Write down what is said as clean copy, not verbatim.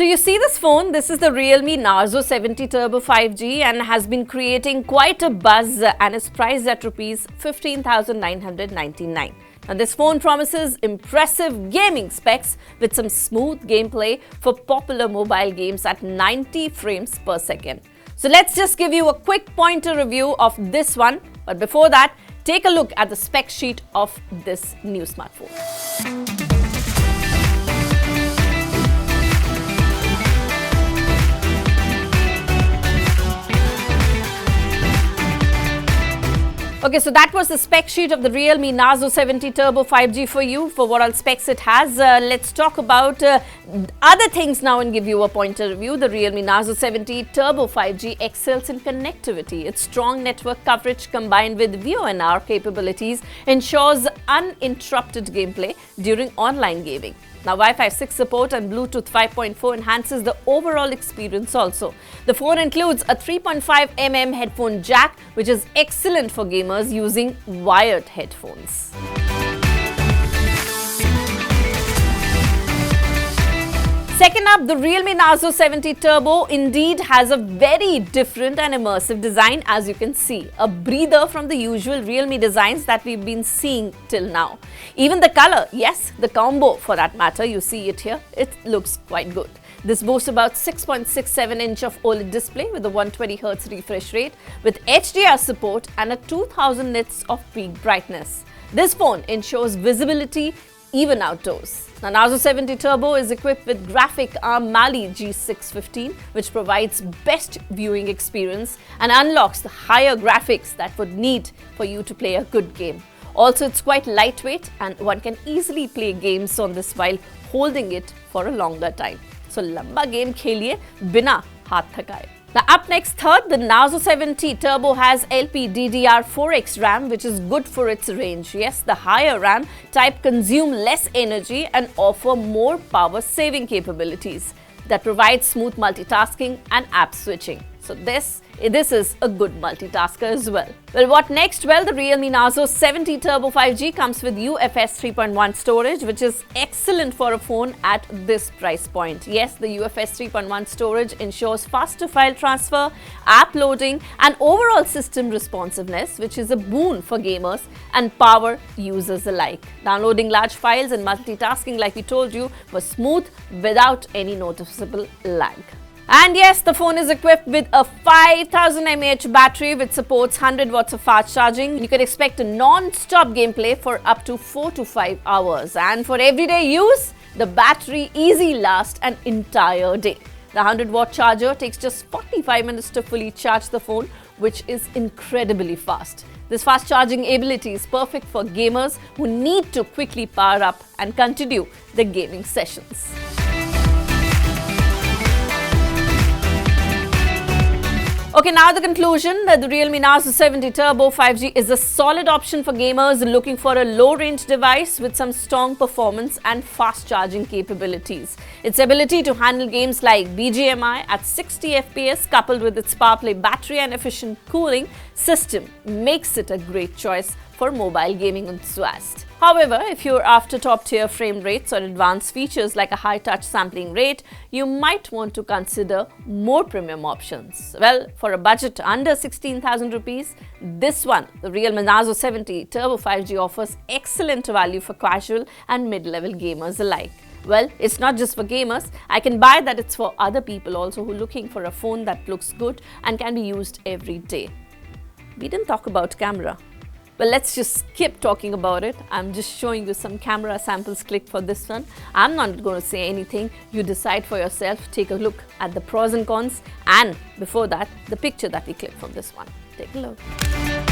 So you see this phone, this is the Realme Narzo 70 Turbo 5G and has been creating quite a buzz and is priced at Rs 15,999. Now this phone promises impressive gaming specs with some smooth gameplay for popular mobile games at 90 frames per second. So let's just give you a quick pointer review of this one, but before that, take a look at the spec sheet of this new smartphone. Okay, so that was the spec sheet of the Realme Narzo 70 Turbo 5G for you, for what all specs it has. Let's talk about other things now and give you a pointer review. The Realme Narzo 70 Turbo 5G excels in connectivity. Its strong network coverage combined with VoNR capabilities ensures uninterrupted gameplay during online gaming. Now, Wi-Fi 6 support and Bluetooth 5.4 enhances the overall experience also. The phone includes a 3.5mm headphone jack, which is excellent for gamers using wired headphones. Second up, the Realme Narzo 70 Turbo indeed has a very different and immersive design, as you can see. A breather from the usual Realme designs that we've been seeing till now. Even the color, yes, the combo for that matter, you see it here, it looks quite good. This boasts about 6.67-inch of OLED display with a 120Hz refresh rate with HDR support and a 2000 nits of peak brightness. This phone ensures visibility even outdoors. Now, Narzo 70 Turbo is equipped with graphic ARM Mali G615, which provides best viewing experience and unlocks the higher graphics that would need for you to play a good game. Also, it's quite lightweight and one can easily play games on this while holding it for a longer time. So, lamba game kheliye bina haath thakaye. Now up next, third, the Narzo 70 Turbo has LPDDR4X RAM, which is good for its range. Yes, the higher RAM type consume less energy and offer more power saving capabilities that provide smooth multitasking and app switching. So this is a good multitasker as well. Well, what next? Well, the Realme Narzo 70 Turbo 5G comes with UFS 3.1 storage, which is excellent for a phone at this price point. Yes, the UFS 3.1 storage ensures faster file transfer, app loading, and overall system responsiveness, which is a boon for gamers and power users alike. Downloading large files and multitasking, like we told you, was smooth without any noticeable lag. And yes, the phone is equipped with a 5000 mAh battery which supports 100 watts of fast charging. You can expect a non-stop gameplay for up to 4 to 5 hours. And for everyday use, the battery easily lasts an entire day. The 100-watt charger takes just 45 minutes to fully charge the phone, which is incredibly fast. This fast charging ability is perfect for gamers who need to quickly power up and continue their gaming sessions. Okay, now the conclusion that the Realme Narzo 70 Turbo 5G is a solid option for gamers looking for a low-range device with some strong performance and fast charging capabilities. Its ability to handle games like BGMI at 60 FPS coupled with its PowerPlay battery and efficient cooling system makes it a great choice for mobile gaming enthusiasts. However, if you're after top-tier frame rates or advanced features like a high-touch sampling rate, you might want to consider more premium options. Well, for a budget under 16,000 rupees, this one, the Realme Narzo 70 Turbo 5G, offers excellent value for casual and mid-level gamers alike. Well, it's not just for gamers. I can buy that it's for other people also who are looking for a phone that looks good and can be used every day. We didn't talk about camera. Well, let's just skip talking about it. I'm just showing you some camera samples clicked for this one. I'm not going to say anything. You decide for yourself. Take a look at the pros and cons, and before that, the picture that we clicked from this one. Take a look.